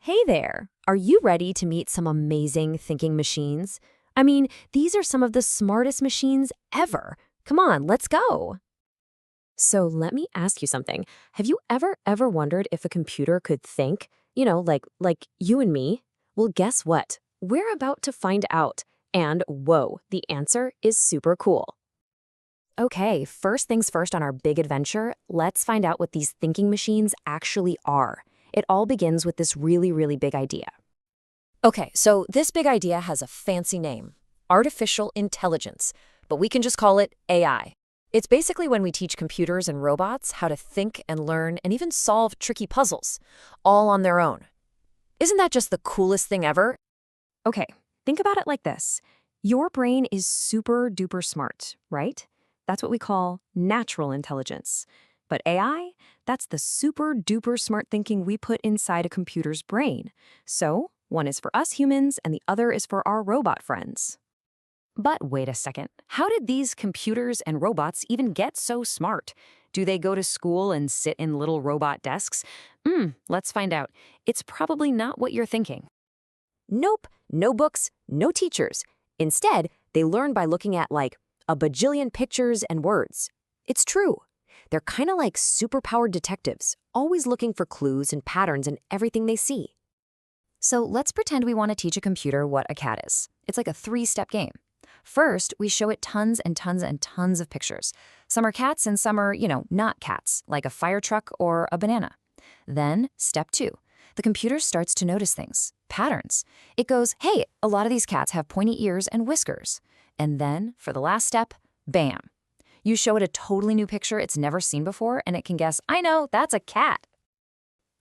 Hey there! Are you ready to meet some amazing thinking machines? I mean, these are some of the smartest machines ever. Come on, let's go! So let me ask you something. Have you ever wondered if a computer could think? Like you and me? Well, guess what? We're about to find out. And whoa, the answer is super cool. Okay, first things first on our big adventure, let's find out what these thinking machines actually are. It all begins with this really big idea. Okay, so this big idea has a fancy name, artificial intelligence, but we can just call it AI. It's basically when we teach computers and robots how to think and learn and even solve tricky puzzles, all on their own. Isn't that just the coolest thing ever? Okay, think about it like this. Your brain is super duper smart, right? That's what we call natural intelligence. But AI, that's the super duper smart thinking we put inside a computer's brain. So, one is for us humans and the other is for our robot friends. But wait a second, how did these computers and robots even get so smart? Do they go to school and sit in little robot desks? Let's find out. It's probably not what you're thinking. Nope, no books, no teachers. Instead, they learn by looking at like a bajillion pictures and words. It's true. They're kind of like superpowered detectives, always looking for clues and patterns in everything they see. So let's pretend we want to teach a computer what a cat is. It's like a three-step game. First, we show it tons and tons and tons of pictures. Some are cats and some are, not cats, like a fire truck or a banana. Then, step 2. The computer starts to notice things, patterns. It goes, hey, a lot of these cats have pointy ears and whiskers. And then, for the last step, bam. You show it a totally new picture it's never seen before, and it can guess, I know, that's a cat.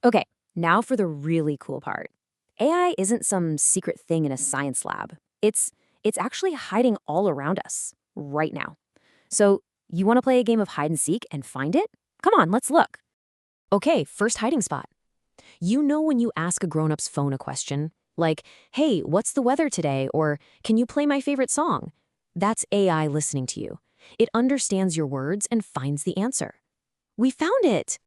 Okay, now for the really cool part. AI isn't some secret thing in a science lab. It's actually hiding all around us, right now. So, you want to play a game of hide and seek and find it? Come on, let's look. Okay, first hiding spot. You know when you ask a grown-up's phone a question, like, hey, what's the weather today? Or, can you play my favorite song? That's AI listening to you. It understands your words and finds the answer. We found it!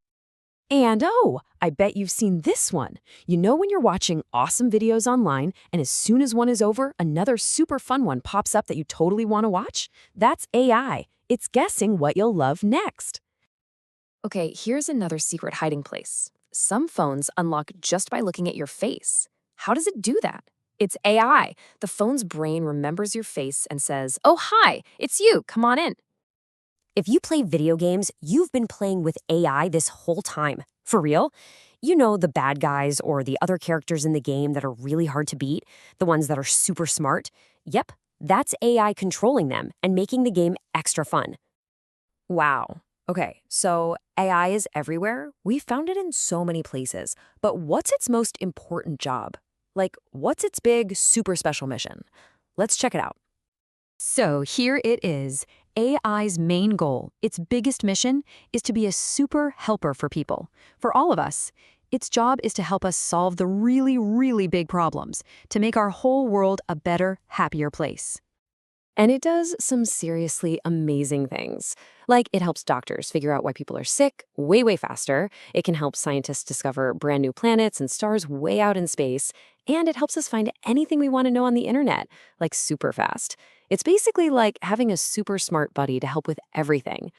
And oh, I bet you've seen this one. You know when you're watching awesome videos online, and as soon as one is over, another super fun one pops up that you totally want to watch? That's AI. It's guessing what you'll love next. Okay, here's another secret hiding place. Some phones unlock just by looking at your face. How does it do that? It's AI. The phone's brain remembers your face and says, oh, hi, it's you, come on in. If you play video games, you've been playing with AI this whole time. For real? You know the bad guys or the other characters in the game that are really hard to beat, the ones that are super smart? Yep, that's AI controlling them and making the game extra fun. Wow. Okay, so AI is everywhere. We found it in so many places. But what's its most important job? Like, what's its big, super special mission? Let's check it out. So here it is. AI's main goal, its biggest mission, is to be a super helper for people. For all of us, its job is to help us solve the really big problems, to make our whole world a better, happier place. And it does some seriously amazing things. Like it helps doctors figure out why people are sick way faster. It can help scientists discover brand new planets and stars way out in space. And it helps us find anything we want to know on the internet, like super fast. It's basically like having a super smart buddy to help with everything.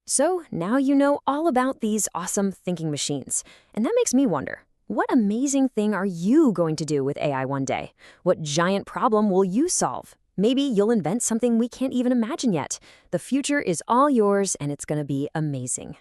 So now you know all about these awesome thinking machines. And that makes me wonder, what amazing thing are you going to do with AI one day? What giant problem will you solve? Maybe you'll invent something we can't even imagine yet. The future is all yours, and it's going to be amazing.